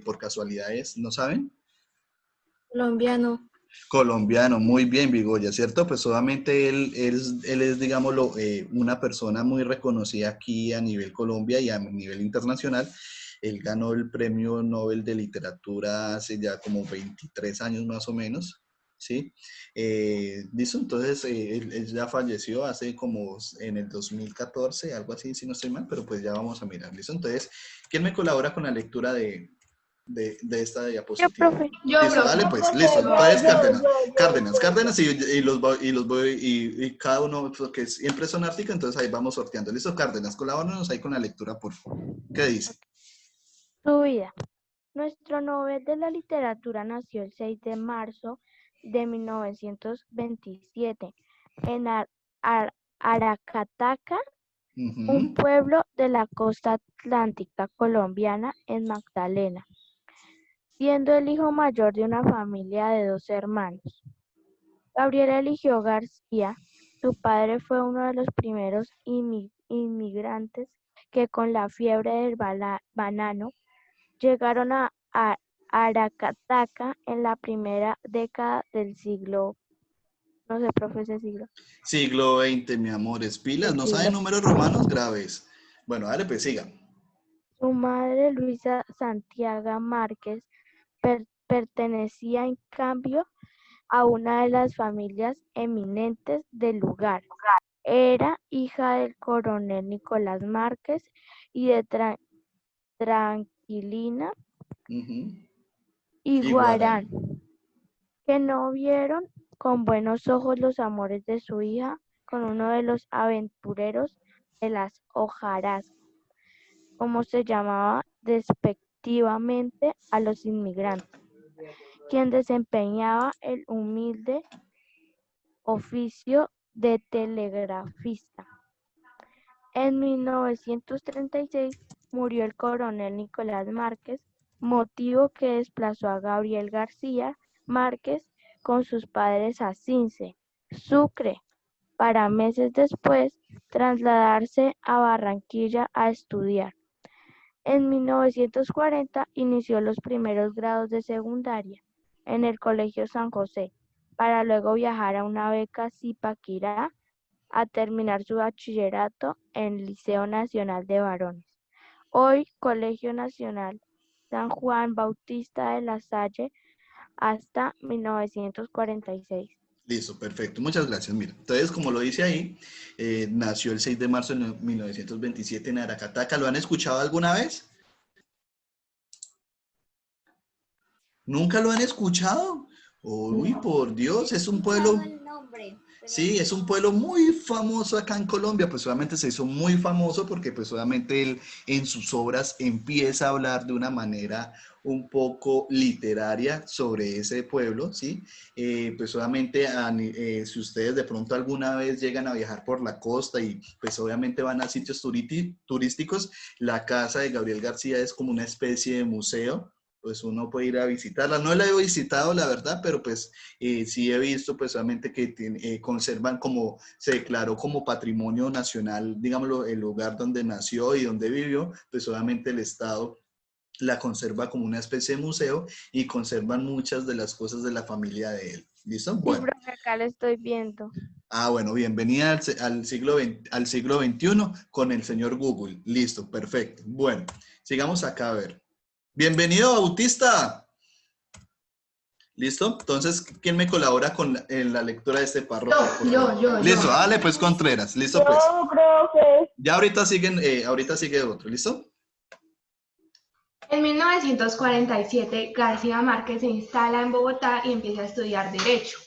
por casualidad es? ¿No saben? Colombiano. Colombiano, muy bien, Vigoya, ¿cierto? Pues obviamente él es, digámoslo, una persona muy reconocida aquí a nivel Colombia y a nivel internacional. Él ganó el Premio Nobel de Literatura hace ya como 23 años más o menos, ¿sí? ¿Listo? Entonces, él ya falleció hace como en el 2014, algo así, si no estoy mal, pero pues ya vamos a mirar, ¿listo? Entonces, ¿quién me colabora con la lectura de esta Yo, diapositiva? profe. Yo, Listo, profe. dale pues, listo. Entonces Cárdenas y cada uno, porque siempre son artículos, entonces ahí vamos sorteando. Listo, Cárdenas, colabóranos ahí con la lectura, por favor. ¿Qué dice? Su vida. Nuestro Nobel de la Literatura nació el 6 de marzo de 1927 en Aracataca, un pueblo de la costa atlántica colombiana en Magdalena, siendo el hijo mayor de una familia de 2 hermanos. Gabriel Eligio García, su padre fue uno de los primeros inmigrantes que con la fiebre del banano llegaron a Aracataca en la primera década del siglo, no sé, profe, ese siglo. Siglo XX, mi amor, pilas, ¿no saben números romanos graves? Bueno, dale pues, siga. Su madre, Luisa Santiago Márquez, pertenecía en cambio a una de las familias eminentes del lugar. Era hija del coronel Nicolás Márquez y de Tranquilina y Guarán, que no vieron con buenos ojos los amores de su hija con uno de los aventureros de las hojarascas, como se llamaba despectivamente a los inmigrantes, quien desempeñaba el humilde oficio de telegrafista. En 1936 murió el coronel Nicolás Márquez, motivo que desplazó a Gabriel García Márquez con sus padres a Cince, Sucre, para meses después trasladarse a Barranquilla a estudiar. En 1940 inició los primeros grados de secundaria en el Colegio San José, para luego viajar a una beca Zipaquirá a terminar su bachillerato en el Liceo Nacional de Varones, hoy Colegio Nacional San Juan Bautista de la Salle, hasta 1946. Listo, perfecto. Muchas gracias. Mira, entonces, como lo dice ahí, nació el 6 de marzo de 1927 en Aracataca. ¿Lo han escuchado alguna vez? ¿Nunca lo han escuchado? Uy, por Dios, es un pueblo... Sí, es un pueblo muy famoso acá en Colombia, pues obviamente se hizo muy famoso porque pues obviamente él en sus obras empieza a hablar de una manera un poco literaria sobre ese pueblo, ¿sí? Pues obviamente si ustedes de pronto alguna vez llegan a viajar por la costa y pues obviamente van a sitios turísticos, la casa de Gabriel García es como una especie de museo, pues uno puede ir a visitarla. No la he visitado, la verdad, pero pues sí he visto pues obviamente que conservan como, se declaró como patrimonio nacional, digámoslo, el lugar donde nació y donde vivió, pues obviamente el Estado la conserva como una especie de museo y conservan muchas de las cosas de la familia de él. ¿Listo? Bueno. Sí, profe, acá lo estoy viendo. Ah, bueno, bienvenida al siglo XXI con el señor Google. Listo, perfecto. Bueno, sigamos acá a ver. Bienvenido, Bautista. ¿Listo? Entonces, ¿quién me colabora con la lectura de este párrafo? Yo. Listo, dale pues, Contreras. ¿Listo pues? Yo, profe. Ya ahorita sigue otro. ¿Listo? En 1947, García Márquez se instala en Bogotá y empieza a estudiar Derecho,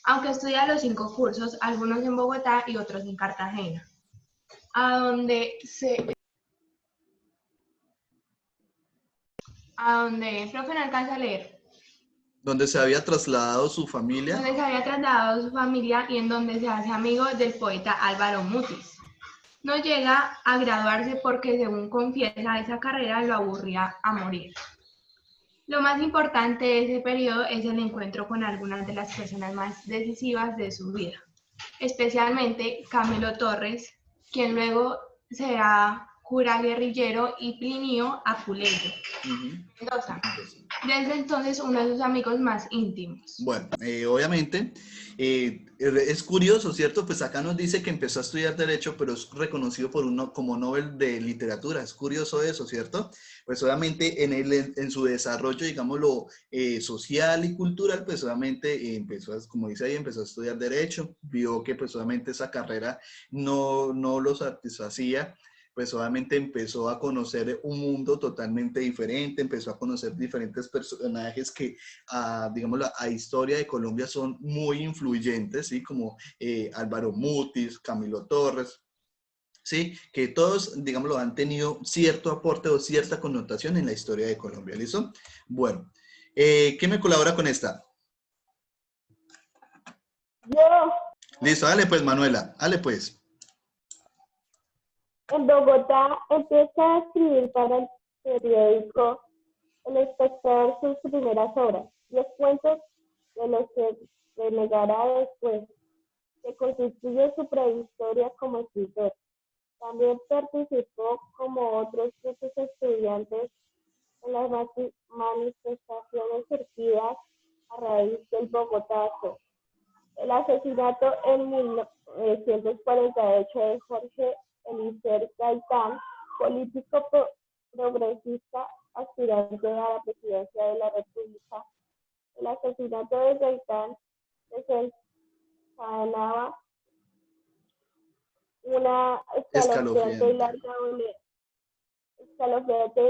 aunque estudia los 5 cursos, algunos en Bogotá y otros en Cartagena, a donde, profe, no alcanza a leer. Donde se había trasladado su familia. Donde se había trasladado su familia y en donde se hace amigo del poeta Álvaro Mutis. No llega a graduarse porque, según confiesa, esa carrera lo aburría a morir. Lo más importante de ese periodo es el encuentro con algunas de las personas más decisivas de su vida, especialmente Camilo Torres, quien luego será cura guerrillero, y Plinio Apuleyo, Mendoza. Desde entonces, uno de sus amigos más íntimos. Bueno, obviamente, es curioso, ¿cierto? Pues acá nos dice que empezó a estudiar Derecho, pero es reconocido por uno como Nobel de Literatura. Es curioso eso, ¿cierto? Pues obviamente en su desarrollo, digámoslo, social y cultural, pues obviamente empezó, como dice ahí, empezó a estudiar Derecho, vio que pues obviamente esa carrera no lo satisfacía, pues obviamente empezó a conocer un mundo totalmente diferente, empezó a conocer diferentes personajes que, digámoslo, a historia de Colombia son muy influyentes, ¿sí? Como Álvaro Mutis, Camilo Torres, ¿sí? Que todos, digámoslo, han tenido cierto aporte o cierta connotación en la historia de Colombia, ¿listo? Bueno, ¿quién me colabora con esta? Yo, Listo, dale pues, Manuela, dale pues. en Bogotá, empieza a escribir para el periódico El Espectador sus primeras obras, 10 cuentos de los que renegará después, que constituye su prehistoria como escritor. También participó, como otros muchos estudiantes, en las manifestaciones surgidas a raíz del Bogotazo. El asesinato en 1948 de Jorge Eliezer Gaitán, político progresista aspirante a la presidencia de la República. El asesinato de Gaitán desencadenaba una escalofriante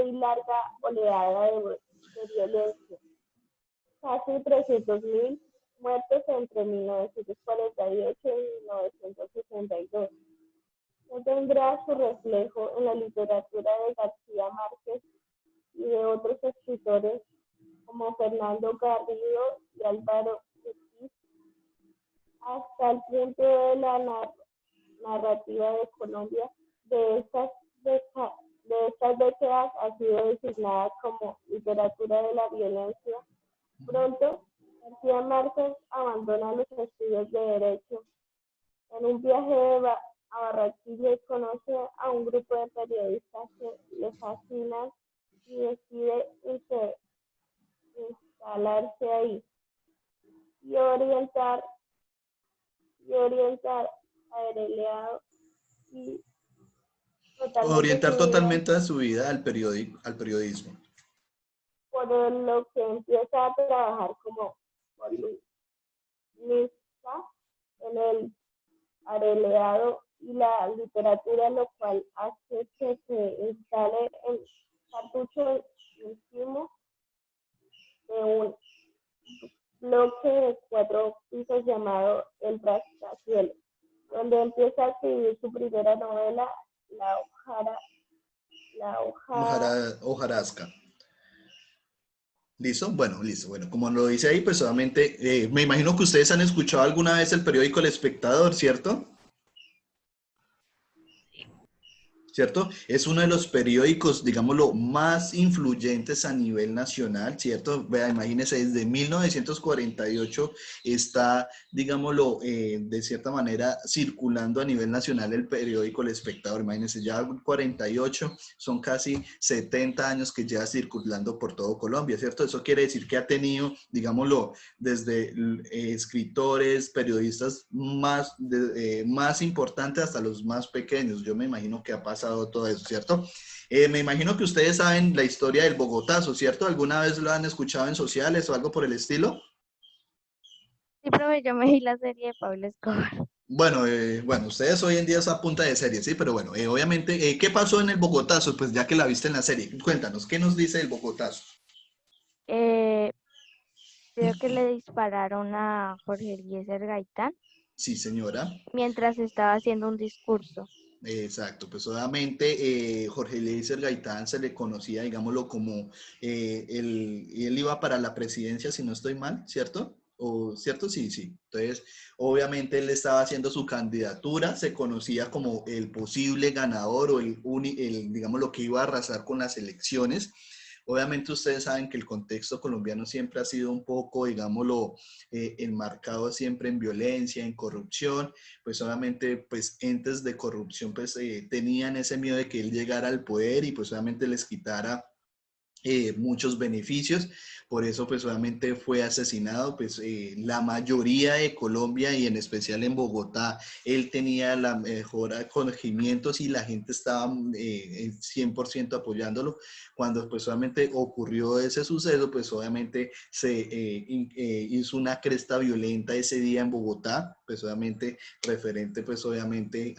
y larga oleada de violencia. Casi 300.000 muertos entre 1948 y 1962. No tendrá su reflejo en la literatura de García Márquez y de otros escritores como Fernando Garrido y Álvaro Mutis, hasta el punto de la narrativa de Colombia de estas décadas ha sido designada como literatura de la violencia. Pronto, García Márquez abandona los estudios de Derecho. En un viaje a Barranquilla conoce a un grupo de periodistas que le fascinan y decide instalarse ahí y orientar a Hereleado y Orientar su vida, totalmente a su vida al periodismo. por lo que empieza a trabajar como columnista en el Hereleado y la literatura, lo cual hace que se instale el cartucho íntimo de un bloque de 4 pisos llamado El Rascacielos, donde empieza a escribir su primera novela, Hojarasca. ¿Listo? Bueno, listo. Bueno, como lo dice ahí, pues solamente, me imagino que ustedes han escuchado alguna vez el periódico El Espectador, ¿cierto? ¿Cierto? Es uno de los periódicos, digámoslo, más influyentes a nivel nacional, ¿cierto? Vea, imagínense, desde 1948 está, digámoslo, de cierta manera circulando a nivel nacional el periódico El Espectador. Imagínense, ya 48 son casi 70 años que lleva circulando por todo Colombia, ¿cierto? Eso quiere decir que ha tenido, digámoslo, desde escritores, periodistas más importantes hasta los más pequeños. Yo me imagino que ha pasado todo eso, ¿cierto? Me imagino que ustedes saben la historia del Bogotazo, ¿cierto? ¿Alguna vez lo han escuchado en sociales o algo por el estilo? Sí, profe, yo me vi la serie de Pablo Escobar. Bueno, ustedes hoy en día es a punta de serie, ¿sí? Pero bueno, obviamente, ¿qué pasó en el Bogotazo? Pues ya que la viste en la serie, cuéntanos, ¿qué nos dice el Bogotazo? Creo que le dispararon a Jorge Eliezer Gaitán Sí, señora. mientras estaba haciendo un discurso. Exacto, pues obviamente Jorge Eliezer Gaitán se le conocía, digámoslo, como él iba para la presidencia, si no estoy mal, ¿cierto? ¿O cierto? Sí, sí. Entonces, obviamente él estaba haciendo su candidatura, se conocía como el posible ganador o digamos, lo que iba a arrasar con las elecciones. Obviamente ustedes saben que el contexto colombiano siempre ha sido un poco, digámoslo, enmarcado siempre en violencia, en corrupción. Pues obviamente pues entes de corrupción pues tenían ese miedo de que él llegara al poder y pues obviamente les quitara muchos beneficios. Por eso, pues, obviamente fue asesinado. Pues, la mayoría de Colombia y en especial en Bogotá, él tenía la mejor acogimientos y la gente estaba 100% apoyándolo. Cuando, pues, obviamente ocurrió ese suceso, pues, obviamente se hizo una cresta violenta ese día en Bogotá, pues, obviamente referente, pues, obviamente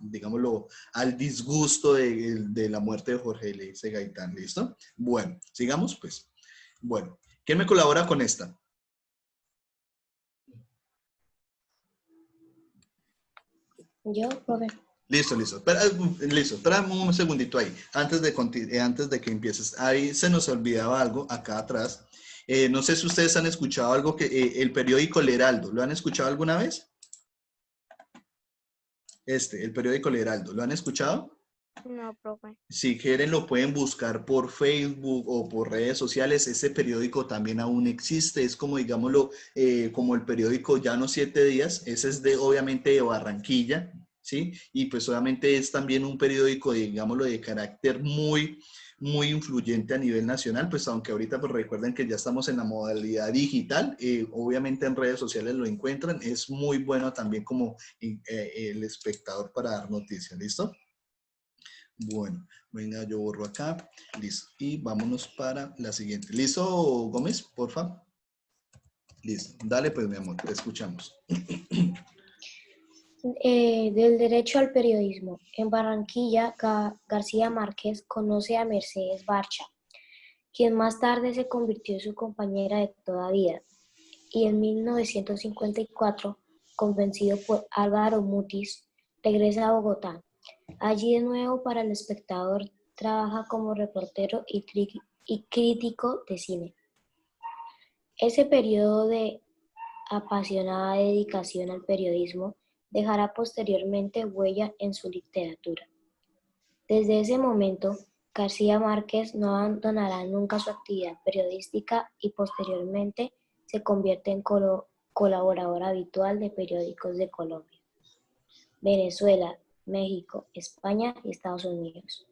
digámoslo, al disgusto de la muerte de Jorge Eliezer Gaitán. ¿Listo? Bueno, sigamos, pues. Bueno, ¿quién me colabora con esta? Yo, profe. Listo. Espérame un segundito ahí, antes de que empieces. Ahí se nos olvidaba algo acá atrás. No sé si ustedes han escuchado algo que el periódico El Heraldo, ¿lo han escuchado alguna vez? El periódico El Heraldo, ¿lo han escuchado? No, profe. Si quieren lo pueden buscar por Facebook o por redes sociales. Ese periódico también aún existe. Es como, digámoslo, como el periódico Llano 7 Días. Ese es obviamente de Barranquilla, ¿sí? Y pues obviamente es también un periódico, digámoslo, de carácter muy influyente a nivel nacional. Pues aunque ahorita pues recuerden que ya estamos en la modalidad digital, obviamente en redes sociales lo encuentran. Es muy bueno también como el espectador para dar noticias. ¿Listo? Bueno, venga, yo borro acá. Listo. Y vámonos para la siguiente. ¿Listo, Gómez? Porfa. Listo. Dale, pues, mi amor, te escuchamos. Del derecho al periodismo. En Barranquilla, García Márquez conoce a Mercedes Barcha, quien más tarde se convirtió en su compañera de toda vida. Y en 1954, convencido por Álvaro Mutis, regresa a Bogotá. Allí de nuevo para El Espectador trabaja como reportero y crítico de cine. Ese periodo de apasionada dedicación al periodismo dejará posteriormente huella en su literatura. Desde ese momento, García Márquez no abandonará nunca su actividad periodística y posteriormente se convierte en colaborador habitual de periódicos de Colombia, Venezuela, México, España y Estados Unidos.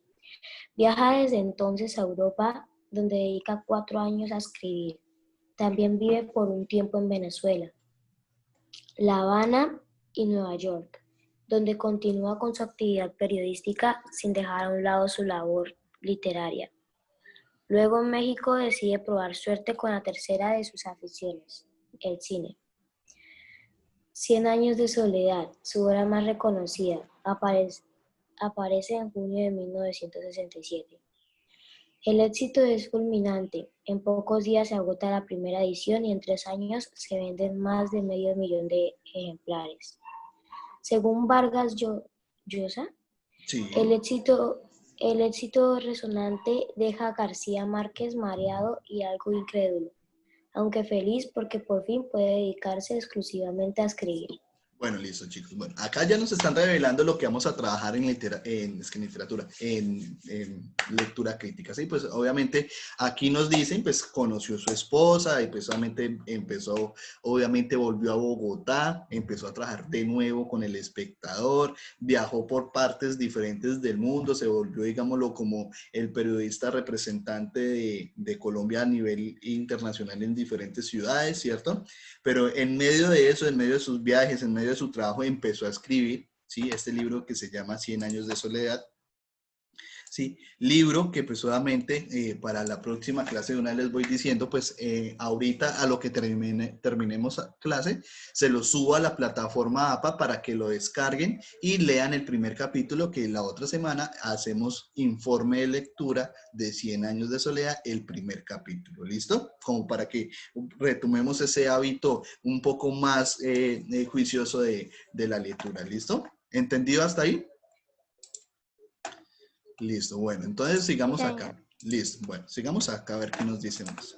Viaja desde entonces a Europa, donde dedica 4 años a escribir. También vive por un tiempo en Venezuela, La Habana y Nueva York, donde continúa con su actividad periodística sin dejar a un lado su labor literaria. Luego en México decide probar suerte con la tercera de sus aficiones, el cine. 100 años de soledad, su obra más reconocida, aparece en junio de 1967. El éxito es fulminante. En pocos días se agota la primera edición y en 3 años se venden más de 500.000 de ejemplares. Según Vargas Llosa, Sí. el éxito resonante deja a García Márquez mareado y algo incrédulo, aunque feliz porque por fin puede dedicarse exclusivamente a escribir. Bueno, listo, chicos. Bueno, acá ya nos están revelando lo que vamos a trabajar en lectura crítica. Sí, pues obviamente aquí nos dicen, pues conoció a su esposa y pues obviamente volvió a Bogotá, empezó a trabajar de nuevo con El Espectador, viajó por partes diferentes del mundo, se volvió, digámoslo, como el periodista representante de Colombia a nivel internacional en diferentes ciudades, ¿cierto? Pero en medio de eso, en medio de sus viajes, en medio de su trabajo, empezó a escribir, ¿sí? Este libro que se llama 100 años de soledad. Sí, libro que pues obviamente para la próxima clase de una vez les voy diciendo, pues ahorita a lo que terminemos clase, se lo subo a la plataforma APA para que lo descarguen y lean el primer capítulo, que la otra semana hacemos informe de lectura de 100 años de soledad, el primer capítulo, ¿listo? Como para que retomemos ese hábito un poco más juicioso de la lectura, ¿listo? ¿Entendido hasta ahí? Listo, bueno, entonces sigamos acá. Listo, bueno, sigamos acá a ver qué nos dicen más.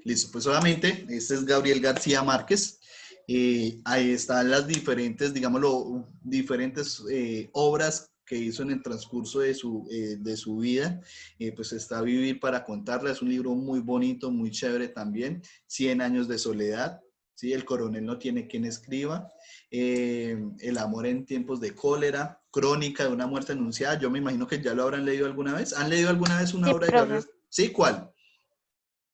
Listo, pues obviamente, este es Gabriel García Márquez. Ahí están las diferentes, digámoslo, diferentes obras que hizo en el transcurso de su vida. Pues está Vivir para contarla, es un libro muy bonito, muy chévere también. 100 años de soledad, ¿sí? El coronel no tiene quien escriba. El amor en tiempos de cólera, Crónica de una muerte anunciada. Yo me imagino que ya lo habrán leído alguna vez. ¿Han leído alguna vez una Sí, obra de profe. Gabriel? ¿Sí? ¿Cuál?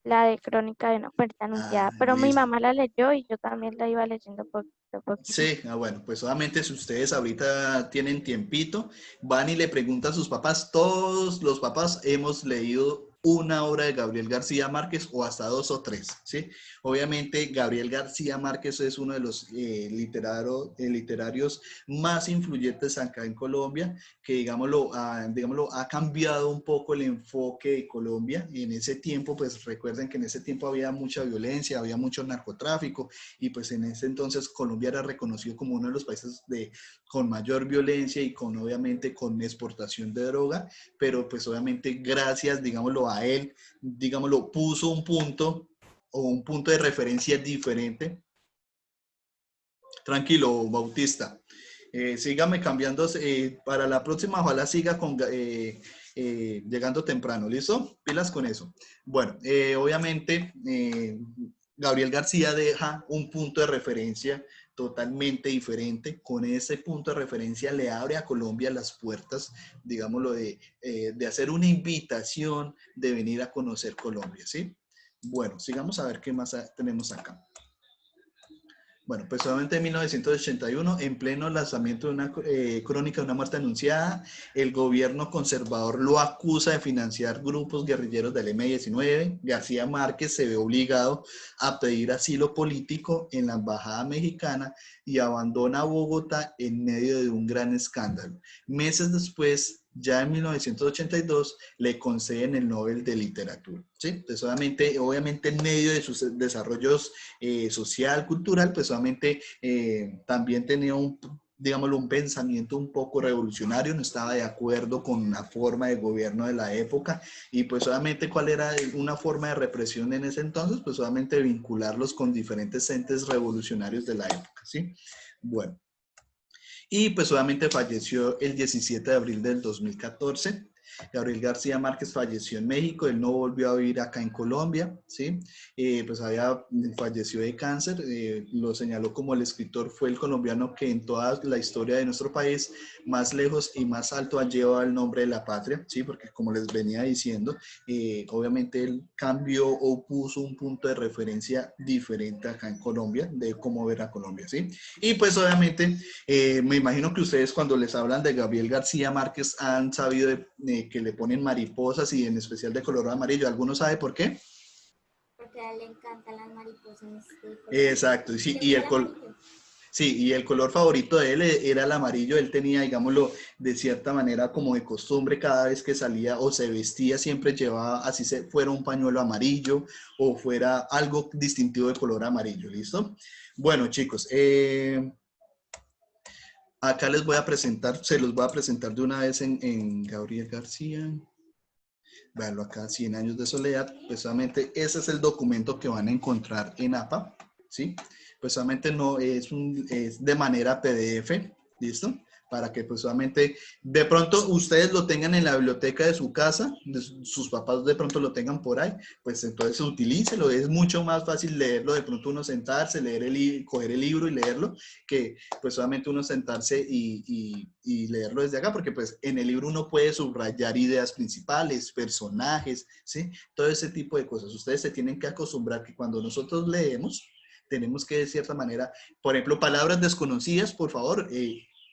La de Crónica de una muerte anunciada, Ah, pero mi listo. mamá la leyó y yo también la iba leyendo poquito a poquito. Sí, bueno, pues solamente si ustedes ahorita tienen tiempito, van y le preguntan a sus papás. Todos los papás hemos leído una obra de Gabriel García Márquez o hasta dos o tres, ¿sí? Obviamente Gabriel García Márquez es uno de los literarios más influyentes acá en Colombia, que digámoslo, ha cambiado un poco el enfoque de Colombia. Y en ese tiempo, pues recuerden que en ese tiempo había mucha violencia, había mucho narcotráfico, y pues en ese entonces Colombia era reconocido como uno de los países con mayor violencia y obviamente con exportación de droga, pero pues obviamente gracias, digámoslo, a él, digámoslo, puso un punto o un punto de referencia diferente. Tranquilo, Bautista. Sígame cambiando, para la próxima ojalá siga llegando temprano, ¿listo? Pilas con eso. Bueno, obviamente Gabriel García deja un punto de referencia totalmente diferente. Con ese punto de referencia le abre a Colombia las puertas, digámoslo, de hacer una invitación de venir a conocer Colombia, ¿sí? Bueno, sigamos a ver qué más tenemos acá. Bueno, pues solamente en 1981, en pleno lanzamiento de una crónica de una muerte anunciada, el gobierno conservador lo acusa de financiar grupos guerrilleros del M-19. García Márquez se ve obligado a pedir asilo político en la embajada mexicana y abandona Bogotá en medio de un gran escándalo. Meses después, ya en 1982, le conceden el Nobel de Literatura, ¿sí? Entonces, obviamente en medio de sus desarrollos social, cultural, pues solamente también tenía digámoslo, un pensamiento un poco revolucionario, no estaba de acuerdo con la forma de gobierno de la época, y pues solamente cuál era una forma de represión en ese entonces, pues solamente vincularlos con diferentes entes revolucionarios de la época, ¿sí? Bueno. Y pues obviamente falleció el 17 de abril del 2014. Gabriel García Márquez falleció en México, él no volvió a vivir acá en Colombia, ¿sí? Pues falleció de cáncer, lo señaló como el escritor, fue el colombiano que en toda la historia de nuestro país más lejos y más alto ha llevado el nombre de la patria, ¿sí? Porque como les venía diciendo, obviamente él cambió o puso un punto de referencia diferente acá en Colombia, de cómo ver a Colombia, ¿sí? Y pues obviamente me imagino que ustedes cuando les hablan de Gabriel García Márquez han sabido que le ponen mariposas y en especial de color amarillo. ¿Alguno sabe por qué? Porque a él le encantan las mariposas de color. Exacto, sí, ¿Le gusta el amarillo? Sí, y el color favorito de él era el amarillo. Él tenía, digámoslo, de cierta manera como de costumbre, cada vez que salía o se vestía, siempre llevaba, así fuera un pañuelo amarillo o fuera algo distintivo de color amarillo, ¿listo? Bueno, chicos, acá les voy a presentar, se los voy a presentar de una vez en Gabriel García. Veanlo acá, 100 años de soledad. Pues solamente ese es el documento que van a encontrar en APA, ¿sí? Pues solamente no es, es de manera PDF, ¿listo? Para que pues solamente de pronto ustedes lo tengan en la biblioteca de su casa, sus papás de pronto lo tengan por ahí, pues entonces utilícelo. Es mucho más fácil leerlo, de pronto uno sentarse, coger el libro y leerlo, que pues solamente uno sentarse y leerlo desde acá, porque pues en el libro uno puede subrayar ideas principales, personajes, ¿sí? Todo ese tipo de cosas. Ustedes se tienen que acostumbrar que cuando nosotros leemos, tenemos que de cierta manera, por ejemplo, palabras desconocidas, por favor,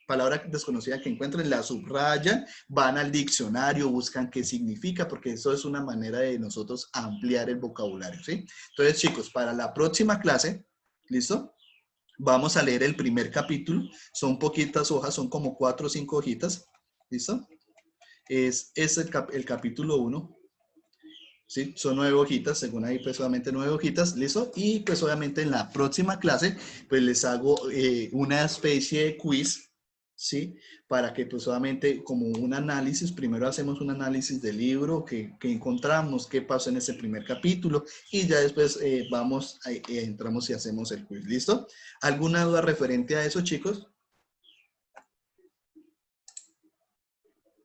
palabra desconocida que encuentren, la subrayan, van al diccionario, buscan qué significa, porque eso es una manera de nosotros ampliar el vocabulario, ¿sí? Entonces, chicos, para la próxima clase, ¿listo? Vamos a leer el primer capítulo. Son poquitas hojas, son como 4 o 5 hojitas. ¿Listo? Es el capítulo 1. ¿Sí? Son 9 hojitas, según ahí pues solamente 9 hojitas, ¿listo? Y pues obviamente en la próxima clase pues les hago una especie de quiz, ¿sí? Para que pues solamente como un análisis, primero hacemos un análisis del libro, que encontramos, qué pasó en ese primer capítulo, y ya después entramos y hacemos el quiz, ¿listo? ¿Alguna duda referente a eso, chicos?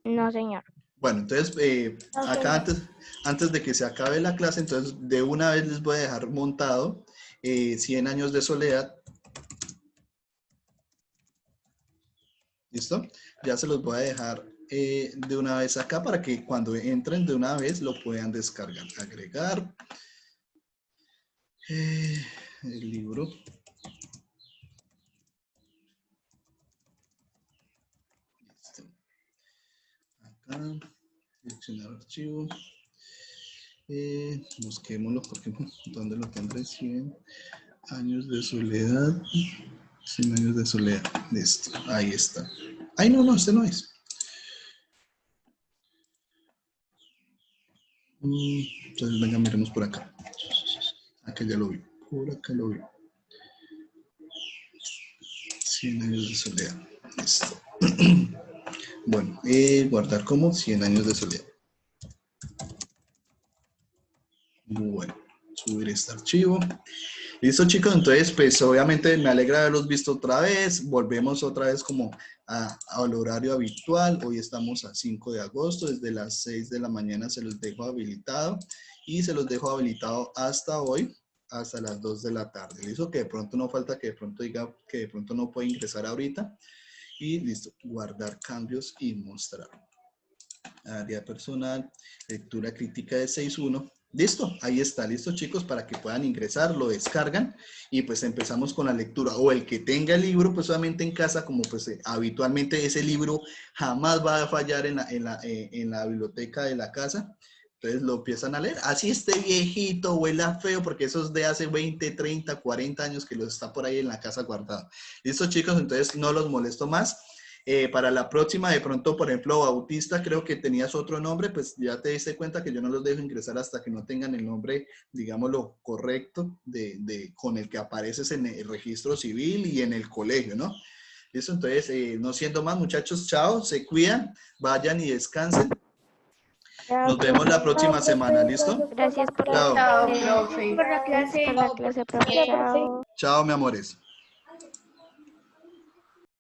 No, señor. Bueno, entonces, acá antes de que se acabe la clase, entonces de una vez les voy a dejar montado 100 años de soledad. ¿Listo? Ya se los voy a dejar de una vez acá para que cuando entren de una vez lo puedan descargar. Agregar el libro. Listo. Acá, seleccionar archivo. Busquémoslo porque ¿dónde lo tendré? 100 años de soledad. 100 años de soledad. Listo. Ahí está. Ay, no, este no es. Entonces, venga, miremos por acá. Acá ya lo vi. Por acá lo vi. 100 años de soledad. Listo. Bueno, guardar como 100 años de soledad. Bueno, subir este archivo. Listo, chicos, entonces pues obviamente me alegra haberlos visto otra vez. Volvemos otra vez como al horario habitual. Hoy estamos a 5 de agosto, desde las 6 de la mañana se los dejo habilitado y se los dejo habilitado hasta hoy, hasta las 2 de la tarde. Listo, que de pronto no falta que de pronto diga que de pronto no puede ingresar ahorita. Y listo, guardar cambios y mostrar. Área personal, lectura crítica de 6.1. Listo, ahí está, listo chicos, para que puedan ingresar, lo descargan y pues empezamos con la lectura. O el que tenga el libro pues solamente en casa, como pues habitualmente ese libro jamás va a fallar en la biblioteca de la casa. Entonces lo empiezan a leer, así esté viejito, huela feo, porque eso es de hace 20, 30, 40 años que los está por ahí en la casa guardado. Listo chicos, entonces no los molesto más. Para la próxima, de pronto, por ejemplo, Bautista, creo que tenías otro nombre, pues ya te diste cuenta que yo no los dejo ingresar hasta que no tengan el nombre, digámoslo, correcto con el que apareces en el registro civil y en el colegio, ¿no? Listo, entonces, no siendo más, muchachos, chao, se cuidan, vayan y descansen. Nos vemos la próxima semana, ¿listo? Gracias por Chao. Chao, la profe. clase, profe. Chao. Chao, mi amores.